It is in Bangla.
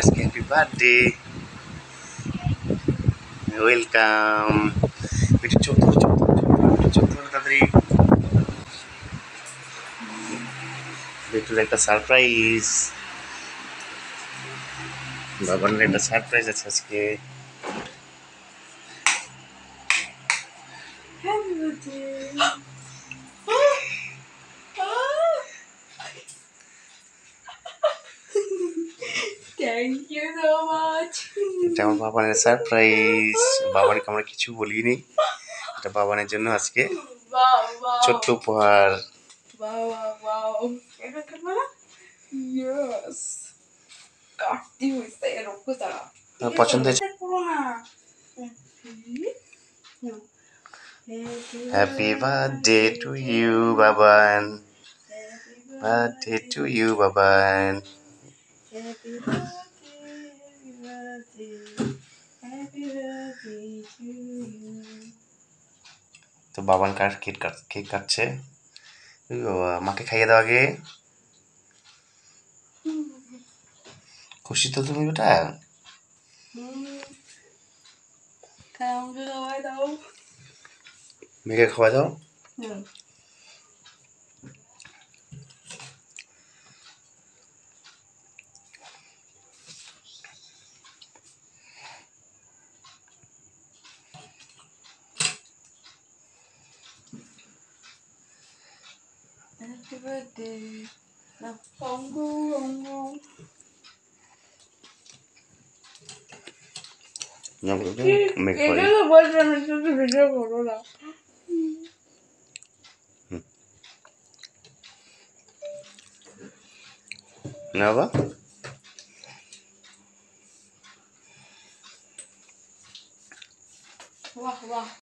আজকে হ্যাপি বার্থডে, ওয়েলকাম। একটু চোখ তাড়াতাড়ি, একটু একটা সারপ্রাইজ, বাবার একটা সারপ্রাইজ আছে আজকে। Thank you so much. এটা আমার বাবানের সারপ্রাইজ। বাবানকে আমরা কিছু বলিনি, এটা বাবানের জন্য আজকে Wow, wow. ছোট্ট উপহার। Wow, wow, wow. Era cámara? Yes. কাটতে হইছে এরকম তারা। পছন্দ হয়েছে? Happy birthday to you Baban, birthday to you Baban. Happy birthday, happy birthday, happy birthday to you. তো বাবান কেক কাটছে। মাকে খাইয়ে দাও আগে। খুশি তো তুমি বেটা? আমাকে খাওয়াই দাও। মেয়েকে খাওয়া দাও। Happy birthday. Now, Ongo, Ongo. মেয়েকে এটা খাওয়াই। তো বললাম শুধু ভিডিও করো না। না বাবা, বাহ বাহ